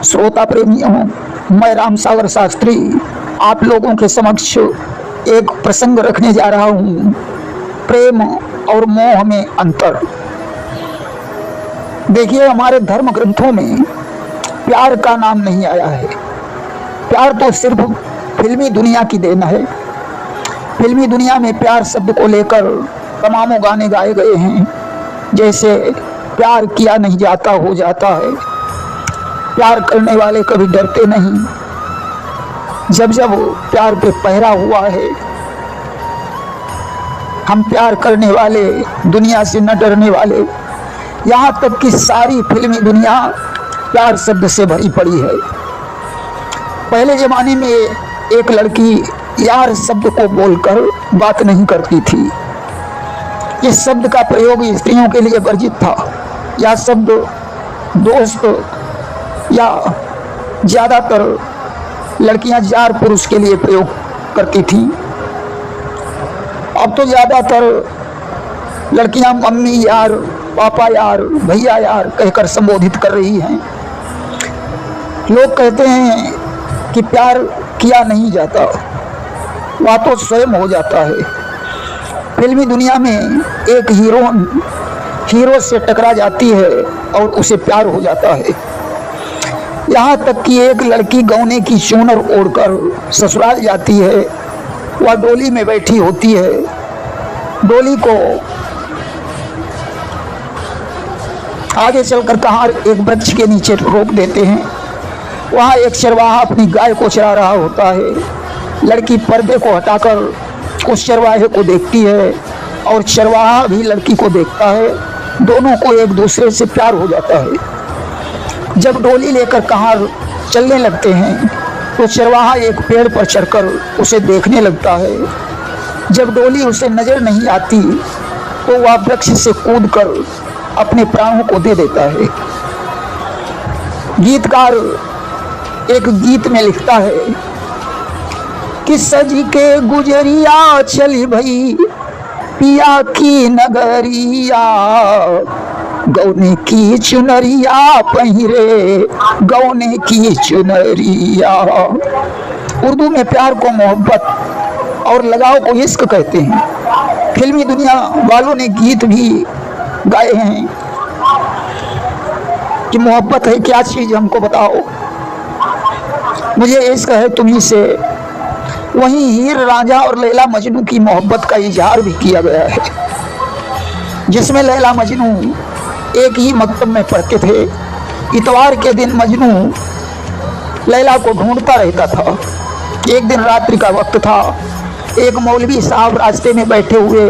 श्रोता प्रेमियों, मैं राम सागर शास्त्री आप लोगों के समक्ष एक प्रसंग रखने जा रहा हूँ। प्रेम और मोह में अंतर। देखिए, हमारे धर्म ग्रंथों में प्यार का नाम नहीं आया है। प्यार तो सिर्फ फिल्मी दुनिया की देन है। फिल्मी दुनिया में प्यार शब्द को लेकर तमामों गाने गाए गए हैं, जैसे प्यार किया नहीं जाता हो जाता है, प्यार करने वाले कभी डरते नहीं, जब जब प्यार पे पहरा हुआ है, हम प्यार करने वाले, दुनिया से न डरने वाले। यहाँ तक कि सारी फिल्मी दुनिया प्यार शब्द से भरी पड़ी है। पहले जमाने में एक लड़की यार शब्द को बोलकर बात नहीं करती थी। इस शब्द का प्रयोग स्त्रियों के लिए वर्जित था। यह शब्द दोस्त या ज़्यादातर लड़कियां जार पुरुष के लिए प्रयोग करती थीं। अब तो ज़्यादातर लड़कियां मम्मी यार, पापा यार, भैया यार कहकर संबोधित कर रही हैं। लोग कहते हैं कि प्यार किया नहीं जाता, वह तो स्वयं हो जाता है। फिल्मी दुनिया में एक हीरो से टकरा जाती है और उसे प्यार हो जाता है। यहाँ तक कि एक लड़की गौने की चूनर ओढ़कर ससुराल जाती है। वह डोली में बैठी होती है। डोली को आगे चलकर कहां एक वृक्ष के नीचे रोक देते हैं। वहाँ एक चरवाहा अपनी गाय को चरा रहा होता है। लड़की पर्दे को हटाकर उस चरवाहे को देखती है और चरवाहा भी लड़की को देखता है। दोनों को एक दूसरे से प्यार हो जाता है। जब डोली लेकर कहां चलने लगते हैं तो चरवाहा एक पेड़ पर चढ़कर उसे देखने लगता है। जब डोली उसे नजर नहीं आती तो वह वृक्ष से कूदकर अपने प्राणों को दे देता है। गीतकार एक गीत में लिखता है कि सज के गुजरिया चली भई पिया की नगरिया, गौने की चुनरिया पहिरे गौने की चुनरिया। उर्दू में प्यार को मोहब्बत और लगाव को इश्क कहते हैं। फिल्मी दुनिया वालों ने गीत भी गाए हैं कि मोहब्बत है क्या चीज, हमको बताओ, मुझे इश्क है तुम्ही से। वहीं हीर रांझा और लैला मजनू की मोहब्बत का इजहार भी किया गया है, जिसमें लैला मजनू एक ही मकतब में पढ़ते थे। इतवार के दिन मजनू लैला को ढूंढता रहता था। एक दिन रात्रि का वक्त था। एक मौलवी साहब रास्ते में बैठे हुए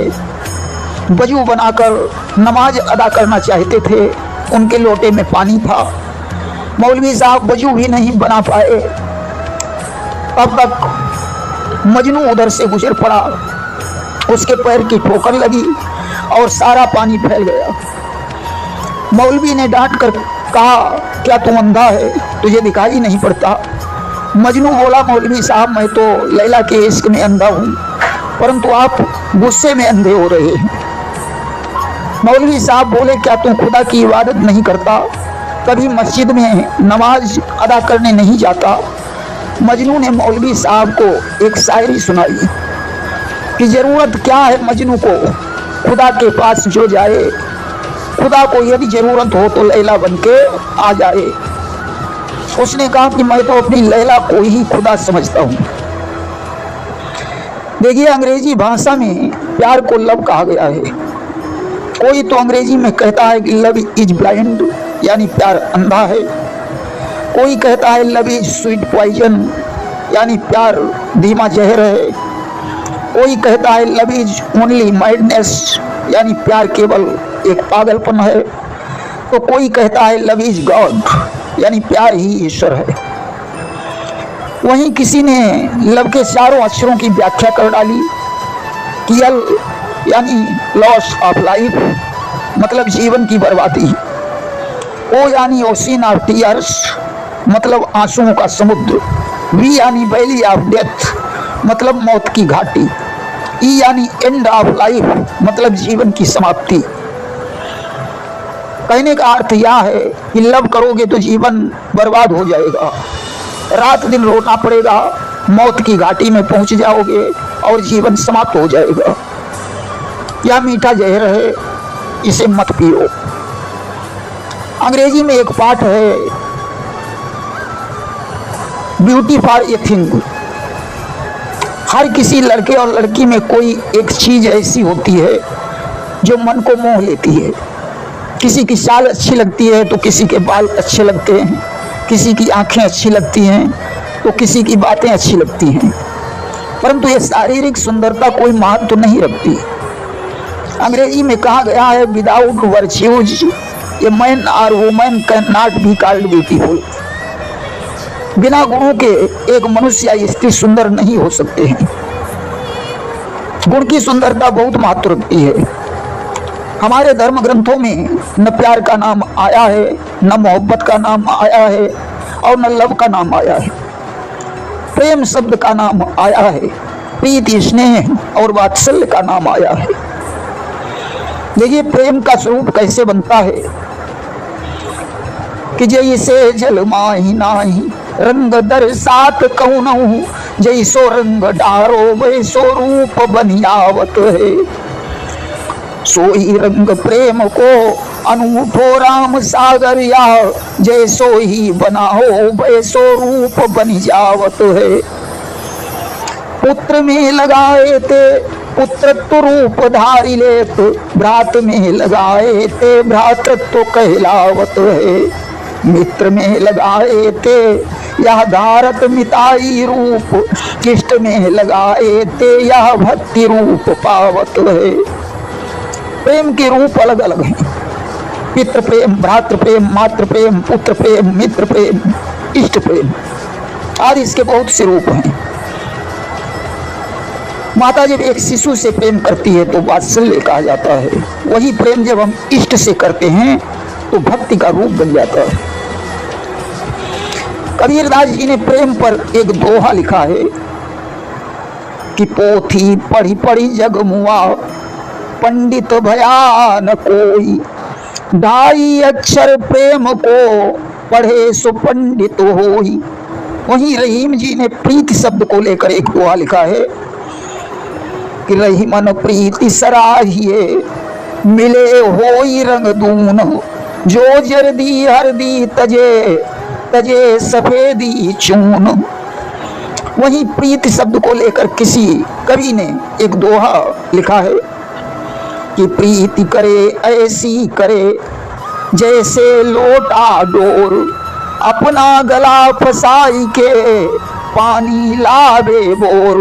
वजू बनाकर नमाज अदा करना चाहते थे। उनके लोटे में पानी था। मौलवी साहब वजू भी नहीं बना पाए। अब तक मजनू उधर से गुजर पड़ा। उसके पैर की ठोकर लगी और सारा पानी फैल गया। मौलवी ने डांट कर कहा, क्या तू अंधा है, तुझे दिखाई नहीं पड़ता? मजनू बोला, मौलवी साहब मैं तो लैला के इश्क में अंधा हूँ, परंतु आप गुस्से में अंधे हो रहे हैं। मौलवी साहब बोले, क्या तू खुदा की इबादत नहीं करता, कभी मस्जिद में नमाज अदा करने नहीं जाता? मजनू ने मौलवी साहब को एक शायरी सुनाई कि जरूरत क्या है मजनू को, खुदा के पास जो जाए, खुदा को यदि जरूरत हो तो लैला बन के आ जाए। उसने कहा कि मैं तो अपनी लैला को ही खुदा समझता हूँ। देखिए, अंग्रेजी भाषा में प्यार को लव कहा गया है। कोई तो अंग्रेजी में कहता है कि लव इज ब्लाइंड, यानी प्यार अंधा है। कोई कहता है लव इज स्वीट पॉइजन, यानी प्यार धीमा जहर है। कोई कहता है लव इज ओनली मैडनेस, यानी प्यार केवल एक पागलपन है। तो कोई कहता है लव इज गॉड, यानी प्यार ही ईश्वर है। वहीं किसी ने लव के चारों अक्षरों की व्याख्या कर डाली कि यल यानी लॉस ऑफ लाइफ, मतलब जीवन की बर्बादी। ओ यानी ओशिन ऑफ टीयर्स, मतलब आंसुओं का समुद्र। वी यानी वैली ऑफ डेथ, मतलब मौत की घाटी। ई यानी एंड ऑफ लाइफ, मतलब जीवन की समाप्ति। कहने का अर्थ यह है कि लव करोगे तो जीवन बर्बाद हो जाएगा, रात दिन रोना पड़ेगा, मौत की घाटी में पहुंच जाओगे और जीवन समाप्त हो जाएगा। यह मीठा जहर है, इसे मत पियो। अंग्रेजी में एक पाठ है, ब्यूटी फॉर ए थिंग। हर किसी लड़के और लड़की में कोई एक चीज ऐसी होती है जो मन को मोह लेती है। किसी की चाल अच्छी लगती है तो किसी के बाल अच्छे लगते हैं, किसी की आंखें अच्छी लगती हैं तो किसी की बातें अच्छी लगती हैं, परंतु ये शारीरिक सुंदरता कोई महत्व तो नहीं रखती। अंग्रेजी में कहा गया है, विदाउट वर्च्यूज ए मैन और woman can not be called beautiful. बिना गुणों के एक मनुष्य या स्त्री सुंदर नहीं हो सकते हैं। गुण की सुंदरता बहुत महत्व रखती है। हमारे धर्म ग्रंथों में न प्यार का नाम आया है, न मोहब्बत का नाम आया है और न लव का नाम आया है। प्रेम शब्द का नाम आया है, प्रीति, स्नेह और वात्सल्य का नाम आया है। देखिए प्रेम का स्वरूप कैसे बनता है कि जैसे जल माही नाही रंग दरसात कौनहु, जैसो रंग डारो वैसो रूप बनियावत है। सोई रंग प्रेम को अनूठो राम सागर या, जैसो ही बनाओ वैसो रूप बन जावत है। पुत्र में लगाए ते पुत्रत्व रूप धारी लेत, भ्रात में लगाए ते भ्रातृत्व कहलावत है। मित्र में लगाए थे यह धारत मिताई रूप, इष्ट में लगाए थे यह भक्ति रूप पावत है। प्रेम के रूप अलग अलग हैं, पितृ प्रेम, भ्रातृ प्रेम, मातृ प्रेम, पुत्र प्रेम, मित्र प्रेम, इष्ट प्रेम आदि इसके बहुत से रूप हैं। माता जब एक शिशु से प्रेम करती है तो वात्सल्य कहा जाता है, वही प्रेम जब हम इष्ट से करते हैं तो भक्ति का रूप बन जाता है। कबीरदास जी ने प्रेम पर एक दोहा लिखा है कि पोथी पढ़ी पढ़ी जग मुआ, पंडित भया न कोई, ढाई अक्षर प्रेम को पढ़े सो पंडित होई। वहीं रहीम जी ने प्रीति शब्द को लेकर एक दोहा लिखा है कि रही मन प्रीति सराहिए, मिले होई रंग दून, जो जर्दी हरदी तजे तजे सफेदी चून। वहीं प्रीति शब्द को लेकर किसी कवि ने एक दोहा लिखा है कि प्रीति करे ऐसी करे जैसे लोटा डोर, अपना गला फसाई के पानी लावे बोर।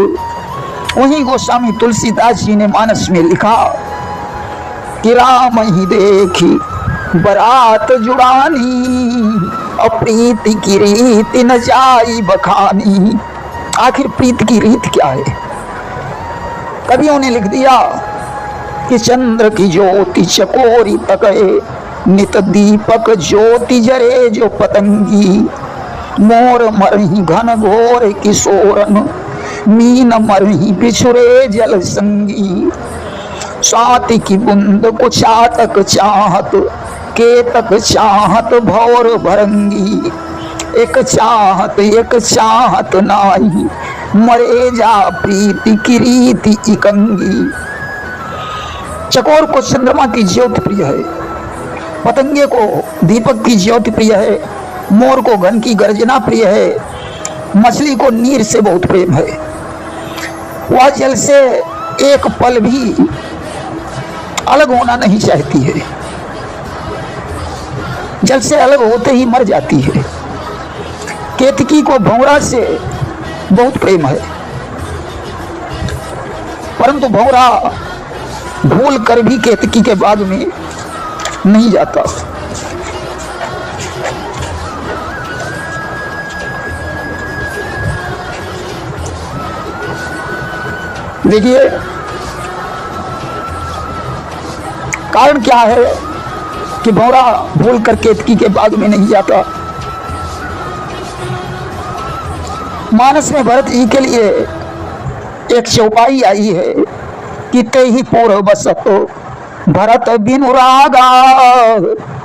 वहीं गोस्वामी तुलसीदास जी ने मानस में लिखा कि राम ही देखी बरात जुड़ानी, अप्रीति की रीत न जाई बखानी। आखिर प्रीति की रीत क्या है? कवियों ने लिख दिया कि चंद्र की ज्योति चकोरी तके, नित दीपक ज्योति जरे जो पतंगी, मोर मरही घन घोर किशोरन, मीन मरही बिछुरे जल संगी। स्वाति की बूंद को चातक चाहत, केतक चाहत भौर भरंगी। एक चाहत नाही, मरे जा प्रीति की रीति इकंगी। चकोर को चंद्रमा की ज्योति प्रिय है, पतंगे को दीपक की ज्योति प्रिय है, मोर को घन की गर्जना प्रिय है, मछली को नीर से बहुत प्रेम है। वह जल से एक पल भी अलग होना नहीं चाहती है, जल से अलग होते ही मर जाती है। केतकी को भंवरा से बहुत प्रेम है, परंतु भंवरा भूल कर भी केतकी के बाग में नहीं जाता। देखिए कारण क्या है कि भंवरा भूल कर केतकी के बाग में नहीं जाता। मानस में भरत जी के लिए एक चौपाई आई है कि ते ही पूर्व बसतो भरत बिनु रागा,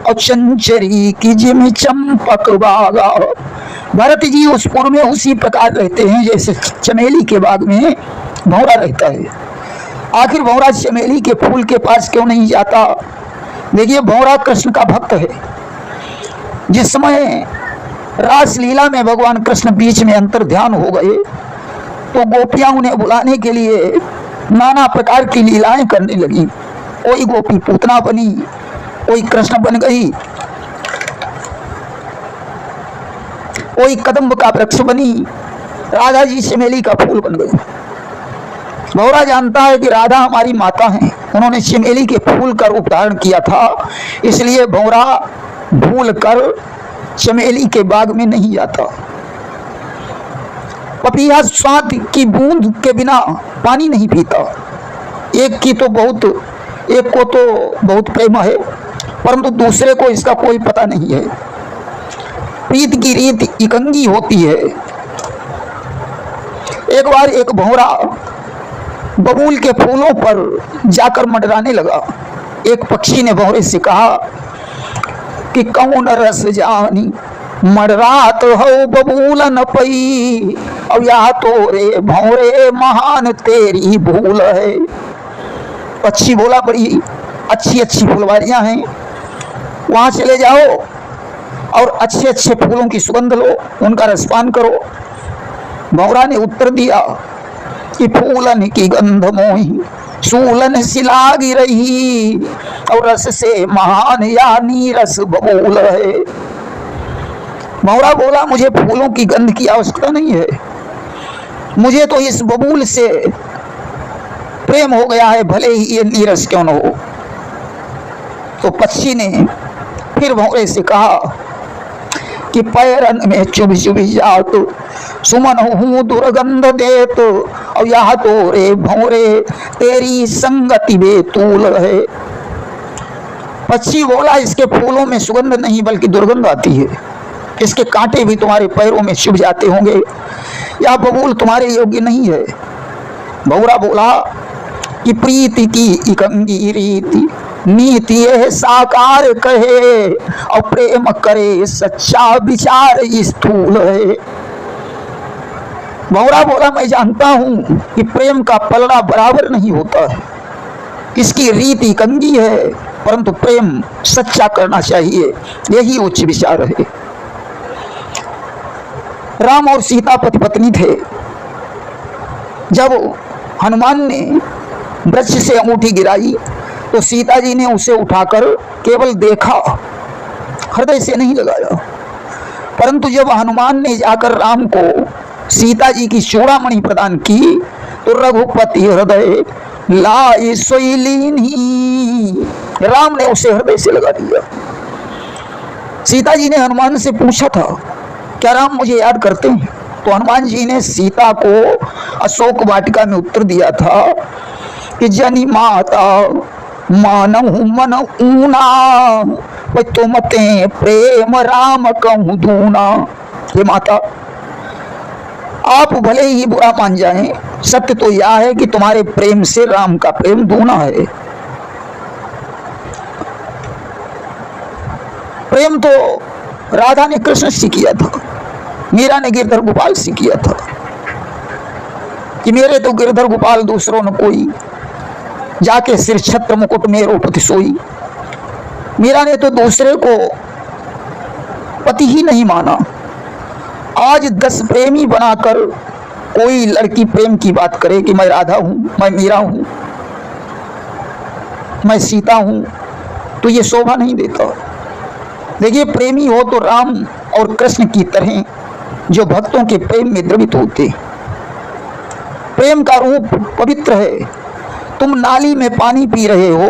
और चंचरी की जिम चंपक बागा। भरत जी उस पूर्व में उसी प्रकार रहते हैं जैसे चमेली के बाग में भौरा रहता है। आखिर भौरा चमेली के फूल के पास क्यों नहीं जाता? देखिए, भौरा कृष्ण का भक्त है। जिस समय रास लीला में भगवान कृष्ण बीच में अंतर ध्यान हो गए तो गोपियां उन्हें बुलाने के लिए नाना प्रकार की लीलाएं करने लगी। कोई गोपी पूतना बनी, कोई कृष्ण बन गई, कोई कदम्ब का वृक्ष बनी, राधा जी चमेली का फूल बन गई। भौरा जानता है कि राधा हमारी माता हैं, उन्होंने चमेली के फूल का रूप धारण किया था, इसलिए भौरा भूल कर चमेली के बाग में नहीं जाता। पपीहा स्वाद की बूंद के बिना पानी नहीं पीता। एक को तो बहुत प्रेम है, परंतु दूसरे को इसका कोई पता नहीं है। प्रीत की रीत इकंगी होती है। एक बार एक भौरा बबूल के फूलों पर जाकर मंडराने लगा। एक पक्षी ने भौरे से कहा कि कौन रस जानी मडरात हो बबूल न पई, अब या तो रे भौरे महान तेरी भूल है। पक्षी बोला, बड़ी अच्छी अच्छी फुलवारियां हैं, वहां चले जाओ और अच्छे अच्छे फूलों की सुगंध लो, उनका रसपान करो। भौरा ने उत्तर दिया कि फूलन की गंध मोही सूलन सी लागी रही, और रस से महान यानी रस बबूल है। भौरा बोला, मुझे फूलों की गंध की आवश्यकता नहीं है, मुझे तो इस बबूल से प्रेम हो गया है, भले ही ये नीरस क्यों न हो। तो पक्षी ने फिर भौरे से कहा कि पैरन में चुभ चुभ जात सुमन हूँ दुर्गंध देत, और यह तो रे भौरे तेरी संगति बेतूल है। पक्षी बोला, इसके फूलों में सुगंध नहीं बल्कि दुर्गंध आती है, इसके कांटे भी तुम्हारे पैरों में चुभ जाते होंगे, यह बबूल तुम्हारे योग्य नहीं है। भौरा बोला कि प्रीति की इकंगी रीति नीति है साकार कहे, और प्रेम करे सच्चा विचार स्थूल है। भौरा बोला, मैं जानता हूं कि प्रेम का पलड़ा बराबर नहीं होता है, इसकी रीति कंगी है, परंतु प्रेम सच्चा करना चाहिए, यही उच्च विचार है। राम और सीता पति पत्नी थे। जब हनुमान ने वृक्ष से अंगूठी गिराई तो सीता जी ने उसे उठाकर केवल देखा, हृदय से नहीं लगाया। परंतु जब हनुमान ने जाकर राम को सीता जी की चूड़ामणि प्रदान की तो रघुपति हृदय लाई सोईलीनी, राम ने उसे हृदय से लगा दिया। सीता जी ने हनुमान से पूछा था, क्या राम मुझे याद करते हैं? तो हनुमान जी ने सीता को अशोक वाटिका में उत्तर दिया था कि जनी माता मानहु मन ऊना, तुमते प्रेम राम कहूँ दूना। हे माता, आप भले ही बुरा मान जाएं, सत्य तो यह है कि तुम्हारे प्रेम से राम का प्रेम दूना है। प्रेम तो राधा ने कृष्ण से किया था, मीरा ने गिरधर गोपाल से किया था कि मेरे तो गिरधर गोपाल दूसरों न कोई, जाके सिर छत्र मुकुट मेरो पति सोई। मीरा ने तो दूसरे को पति ही नहीं माना। आज 10 प्रेमी बनाकर कोई लड़की प्रेम की बात करे कि मैं राधा हूं, मैं मीरा हूं, मैं सीता हूं, तो ये शोभा नहीं देता। देखिए, प्रेमी हो तो राम और कृष्ण की तरह जो भक्तों के प्रेम में द्रवित होते। प्रेम का रूप पवित्र है। तुम नाली में पानी पी रहे हो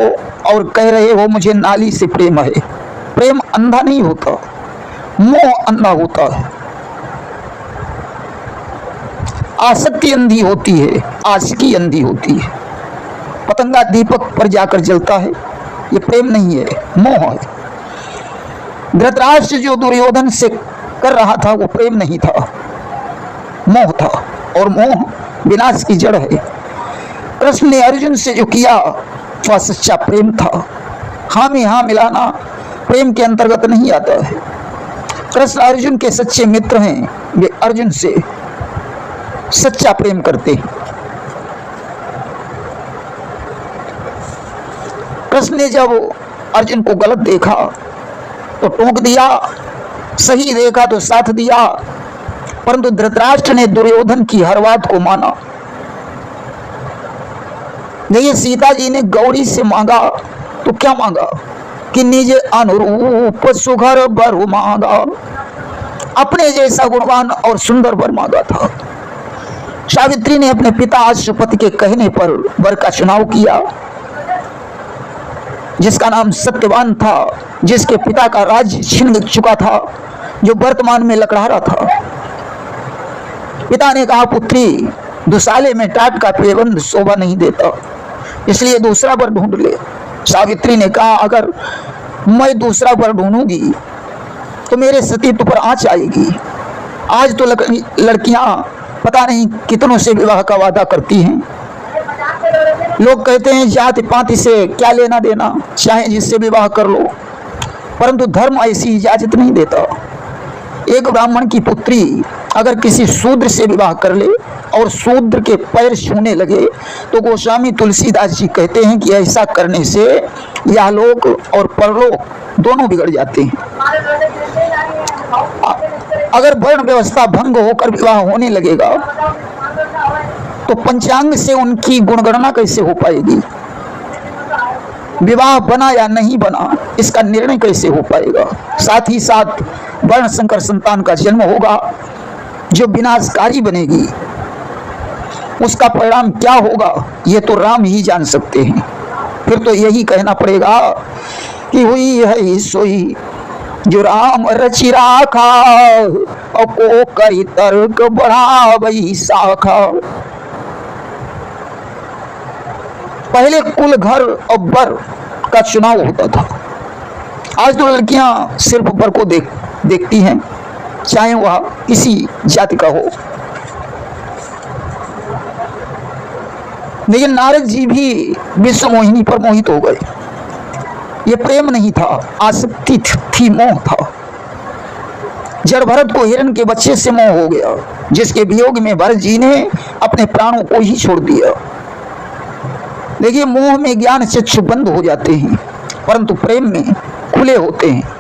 और कह रहे हो मुझे नाली से प्रेम है। प्रेम अंधा नहीं होता, मोह अंधा होता है। आसक्ति अंधी होती है, आशिकी अंधी होती है। पतंगा दीपक पर जाकर जलता है, ये प्रेम नहीं है, मोह है। धृतराष्ट्र जो दुर्योधन से कर रहा था वो प्रेम नहीं था, मोह था, और मोह विनाश की जड़ है। कृष्ण ने अर्जुन से जो किया वह सच्चा प्रेम था। हाँ में हाँ मिलाना, प्रेम के अंतर्गत नहीं आता है। कृष्ण अर्जुन के सच्चे मित्र हैं, वे अर्जुन से सच्चा प्रेम करते हैं। कृष्ण ने जब अर्जुन को गलत देखा तो टोक दिया, सही देखा तो साथ दिया, परंतु धृतराष्ट्र ने दुर्योधन की हर बात को माना। देखिए, सीता जी ने गौरी से मांगा तो क्या मांगा कि निज अनुरूप सुघर वर मांगा, अपने जैसा गुणवान और सुंदर वर मांगा था। सावित्री ने अपने पिता अश्वपति के कहने पर वर का चुनाव किया, जिसका नाम सत्यवान था, जिसके पिता का राज्य छिन चुका था, जो वर्तमान में लकड़हारा था। पिता ने कहा, पुत्री, दुसाले में टाट का पेबंद शोभा नहीं देता, इसलिए दूसरा वर ढूंढ ले। सावित्री ने कहा, अगर मैं दूसरा वर ढूंढूंगी तो मेरे सतीत्व पर आंच आएगी। आज तो लड़कियां पता नहीं कितनों से विवाह का वादा करती हैं। लोग कहते हैं जाति पाति से क्या लेना देना, चाहे जिससे विवाह कर लो, परंतु धर्म ऐसी इजाजत नहीं देता। एक ब्राह्मण की पुत्री अगर किसी शूद्र से विवाह कर ले और शूद्र के पैर छूने लगे तो गोस्वामी तुलसीदास जी कहते हैं कि ऐसा करने से यह लोक और परलोक दोनों बिगड़ जाते हैं। अगर वर्ण व्यवस्था भंग होकर विवाह होने लगेगा तो पंचांग से उनकी गुणगणना कैसे हो पाएगी? विवाह बना या नहीं बना, इसका निर्णय कैसे हो पाएगा? साथ ही साथ वर्ण संकर संतान का जन्म होगा जो विनाशकारी बनेगी। उसका परिणाम क्या होगा ये तो राम ही जान सकते हैं। फिर तो यही कहना पड़ेगा कि हुई है सोई जो राम रचि राखा, और को करी तर्क बढ़ा वही शाखा। पहले कुल, घर और वर का चुनाव होता था। आज तो लड़कियां सिर्फ वर को देखती हैं, चाहे वह किसी जाति का हो। लेकिन नारद जी भी विश्व मोहिनी पर मोहित हो गए। ये प्रेम नहीं था, आसक्ति थी, मोह था। जड़ भरत को हिरण के बच्चे से मोह हो गया, जिसके वियोग में भरत जी ने अपने प्राणों को ही छोड़ दिया। देखिए, मोह में ज्ञान चक्षु बंद हो जाते हैं, परंतु प्रेम में खुले होते हैं।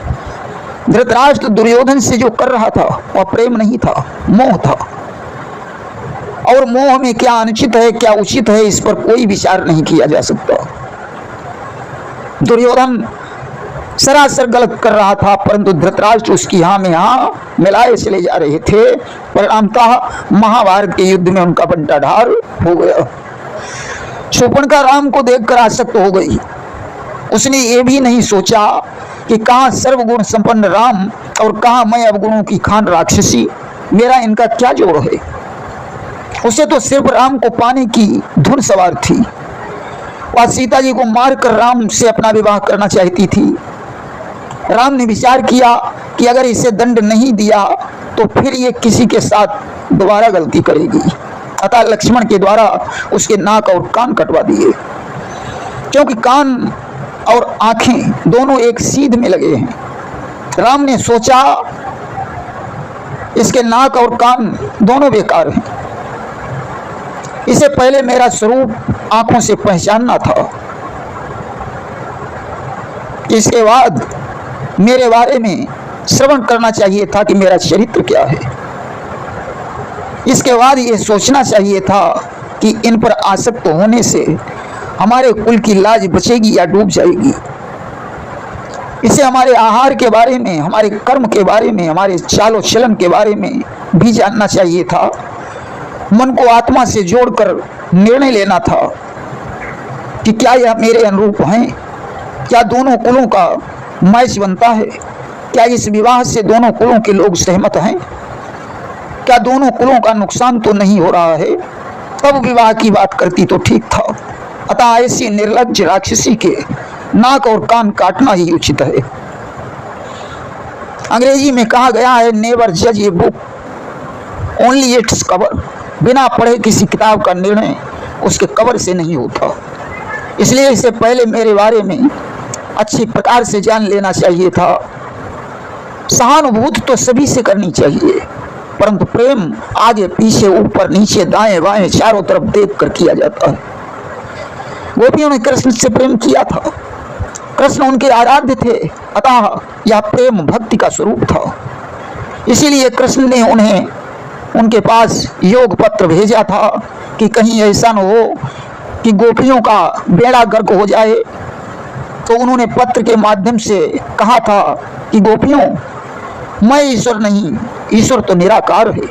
धृतराष्ट्र दुर्योधन से जो कर रहा था वह प्रेम नहीं था, मोह था। और मोह में क्या अनुचित है क्या उचित है, इस पर कोई विचार नहीं किया जा सकता। दुर्योधन सरासर गलत कर रहा था, परंतु धृतराष्ट्र उसकी हाँ में हाँ मिलाए चले जा रहे थे। परिणामतः महाभारत के युद्ध में उनका बंटाढार हो गया। शूर्पणखा राम को देखकर आसक्त हो गई। उसने ये भी नहीं सोचा कि कहाँ सर्वगुण संपन्न राम और कहाँ मैं अवगुणों की खान राक्षसी, मेरा इनका क्या जोड़ है। उसे तो सिर्फ राम को पाने की धुन सवार थी। वह सीता जी को मारकर राम से अपना विवाह करना चाहती थी। राम ने विचार किया कि अगर इसे दंड नहीं दिया तो फिर ये किसी के साथ दोबारा गलती करेगी। अतः लक्ष्मण के द्वारा उसके नाक और कान कटवा दिए, क्योंकि कान और आंखें दोनों एक सीध में लगे हैं। राम ने सोचा इसके नाक और कान दोनों बेकार हैं, इसे पहले मेरा स्वरूप आंखों से पहचानना था, इसके बाद मेरे बारे में श्रवण करना चाहिए था कि मेरा चरित्र क्या है। इसके बाद ये सोचना चाहिए था कि इन पर आसक्त होने से हमारे कुल की लाज बचेगी या डूब जाएगी। इसे हमारे आहार के बारे में, हमारे कर्म के बारे में, हमारे चालो चलन के बारे में भी जानना चाहिए था। मन को आत्मा से जोड़कर निर्णय लेना था कि क्या यह मेरे अनुरूप हैं, क्या दोनों कुलों का मैच बनता है, क्या इस विवाह से दोनों कुलों के लोग सहमत हैं, क्या दोनों कुलों का नुकसान तो नहीं हो रहा है। तब विवाह की बात करती तो ठीक था। अतः ऐसी निर्लज्ज राक्षसी के नाक और कान काटना ही उचित है। अंग्रेजी में कहा गया है, नेवर जज a book only its cover. बिना पढ़े किसी किताब का निर्णय उसके कवर से नहीं होता। इसलिए इससे पहले मेरे बारे में अच्छी प्रकार से जान लेना चाहिए था। सहानुभूति तो सभी से करनी चाहिए, परंतु प्रेम आगे पीछे ऊपर नीचे दाएं बाएं चारों तरफ देख कर किया जाता है। गोपियों ने कृष्ण से प्रेम किया था, कृष्ण उनके आराध्य थे, अतः यह प्रेम भक्ति का स्वरूप था। इसीलिए कृष्ण ने उन्हें उनके पास योग पत्र भेजा था कि कहीं ऐसा न हो कि गोपियों का बेड़ा गर्क हो जाए। तो उन्होंने पत्र के माध्यम से कहा था कि गोपियों, मैं ईश्वर नहीं, ईश्वर तो निराकार है,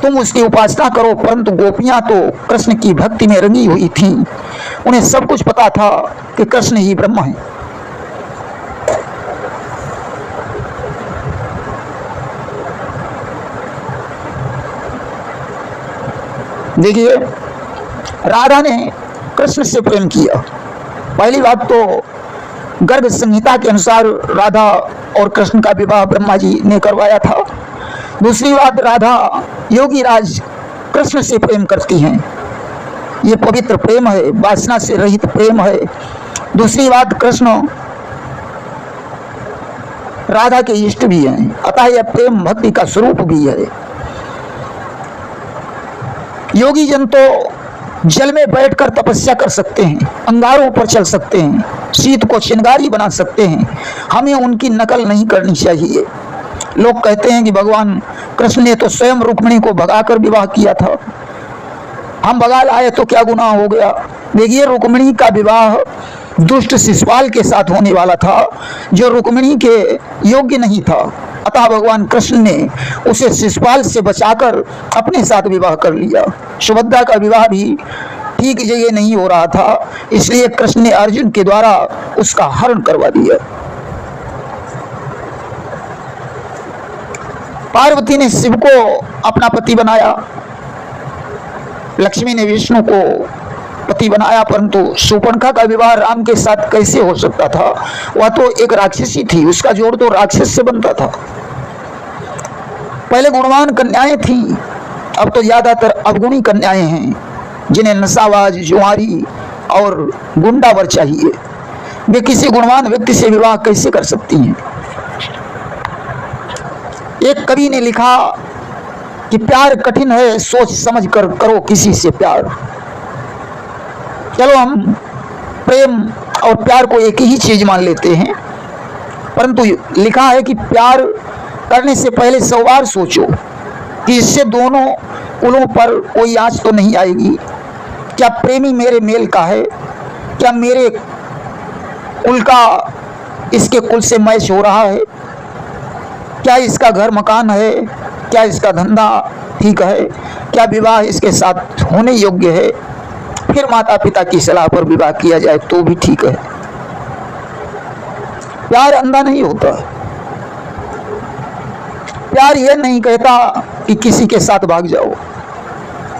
तुम उसकी उपासना करो। परंतु गोपियां तो कृष्ण की भक्ति में रंगी हुई थीं, उन्हें सब कुछ पता था कि कृष्ण ही ब्रह्म है। देखिए, राधा ने कृष्ण से प्रेम किया। पहली बात तो गर्ग संहिता के अनुसार राधा और कृष्ण का विवाह ब्रह्मा जी ने करवाया था। दूसरी बात, राधा योगी राज कृष्ण से प्रेम करती हैं, ये पवित्र प्रेम है, वासना से रहित प्रेम है। दूसरी बात, कृष्ण राधा के इष्ट भी हैं, अतः यह प्रेम भक्ति का स्वरूप भी है। योगी जन तो जल में बैठकर तपस्या कर सकते हैं, अंगारों पर चल सकते हैं, शीत को चिंगारी बना सकते हैं, हमें उनकी नकल नहीं करनी चाहिए। लोग कहते हैं कि भगवान कृष्ण ने तो स्वयं रुक्मिणी को भगाकर विवाह किया था, हम भगा लाए तो क्या गुनाह हो गया। देखिए, रुक्मिणी का विवाह दुष्ट शिशुपाल के साथ होने वाला था, जो रुक्मिणी के योग्य नहीं था, अतः भगवान कृष्ण ने उसे शिशुपाल से बचाकर अपने साथ विवाह कर लिया। सुभद्रा का विवाह भी ठीक जगह नहीं हो रहा था, इसलिए कृष्ण ने अर्जुन के द्वारा उसका हरण करवा दिया। पार्वती ने शिव को अपना पति बनाया, लक्ष्मी ने विष्णु को पति बनाया, परंतु शूर्पणखा का विवाह राम के साथ कैसे हो सकता था? वह तो एक राक्षसी थी, उसका जोड़ तो राक्षस से बनता था। पहले गुणवान कन्याएं थीं, अब तो ज्यादातर अवगुणी कन्याएं हैं, जिन्हें नशाबाज, जुआरी और गुंडावर चाहिए। वे किसी गुणवान व्यक्ति से विवाह कैसे कर सकती हैं? एक कवि ने लिखा कि प्यार कठिन है, सोच समझ कर करो किसी से प्यार। चलो, हम प्रेम और प्यार को एक ही चीज मान लेते हैं, परंतु लिखा है कि प्यार करने से पहले 100 बार सोचो कि इससे दोनों कुलों पर कोई आंच तो नहीं आएगी। क्या प्रेमी मेरे मेल का है? क्या मेरे कुल का इसके कुल से मैच हो रहा है? क्या इसका घर मकान है? क्या इसका धंधा ठीक है? क्या विवाह इसके साथ होने योग्य है? फिर माता पिता की सलाह पर विवाह किया जाए तो भी ठीक है। प्यार अंधा नहीं होता। प्यार यह नहीं कहता कि किसी के साथ भाग जाओ,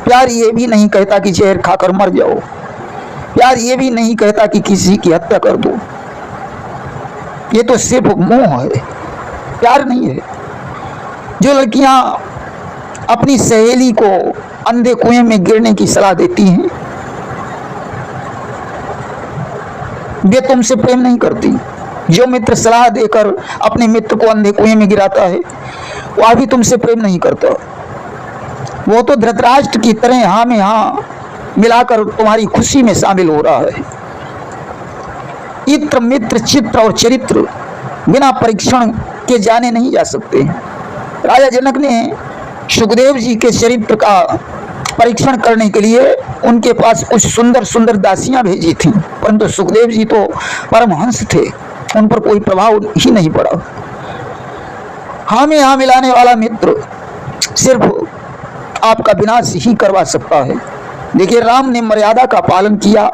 प्यार ये भी नहीं कहता कि जहर खाकर मर जाओ, प्यार ये भी नहीं कहता कि किसी की हत्या कर दो। ये तो सिर्फ मोह है, प्यार नहीं है। जो लड़कियां अपनी सहेली को अंधे कुएं में गिरने की सलाह देती हैं, वे तुमसे प्रेम नहीं करती। जो मित्र सलाह देकर अपने मित्र को अंधे कुएं में गिराता है, वह भी तुमसे प्रेम नहीं करता। वो तो धृतराष्ट्र की तरह हाँ में हाँ मिलाकर तुम्हारी खुशी में शामिल हो रहा है। इत्र मित्र चित्र और चरित्र बिना परीक्षण के जाने नहीं जा सकते। राजा जनक ने सुखदेव जी के चरित्र का परीक्षण करने के लिए उनके पास कुछ सुंदर सुंदर दासियां भेजी थीं, परंतु सुखदेव जी तो परमहंस थे, उन पर कोई प्रभाव ही नहीं पड़ा। हाँ में हाँ मिलाने वाला मित्र सिर्फ आपका विनाश ही करवा सकता है। देखिए, राम ने मर्यादा का पालन किया,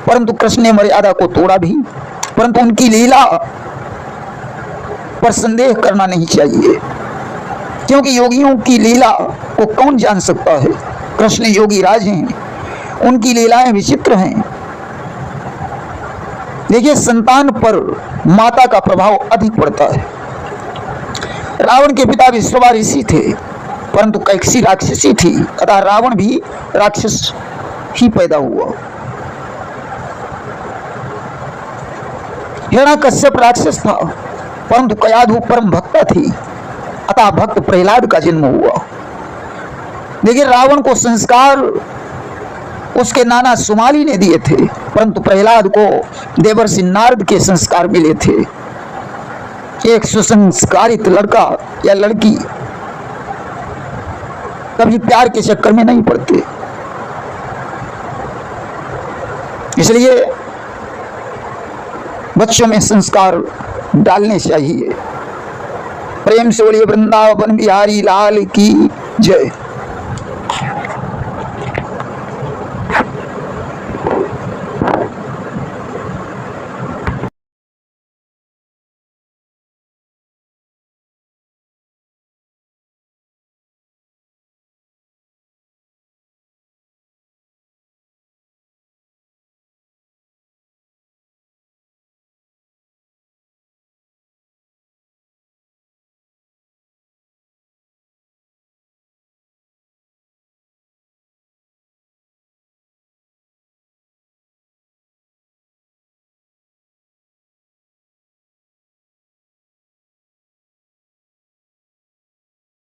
परंतु कृष्ण ने मर्यादा को तोड़ा भी। परंतु उनकी लीला पर संदेह करना नहीं चाहिए, क्योंकि योगियों की लीला को कौन जान सकता है। कृष्ण योगी राज हैं, उनकी लीलाएं विचित्र हैं। देखिए, संतान पर माता का प्रभाव अधिक पड़ता है। रावण के पिता विश्रवा ऋषि थे, परंतु कैकसी राक्षसी थी, अतः रावण भी राक्षस ही पैदा हुआ। हिरण्यकश्यप राक्षस था, परंतु कयाधु परम भक्त थी, अतः भक्त प्रहलाद का जन्म हुआ। देखिए, रावण को संस्कार उसके नाना सुमाली ने दिए थे, परंतु प्रहलाद को देवर्षि नारद के संस्कार मिले थे। एक सुसंस्कारित लड़का या लड़की कभी प्यार के चक्कर में नहीं पड़ते। इसलिए बच्चों में संस्कार डालने चाहिए। प्रेम से बोलिए वृंदावन बिहारी लाल की जय।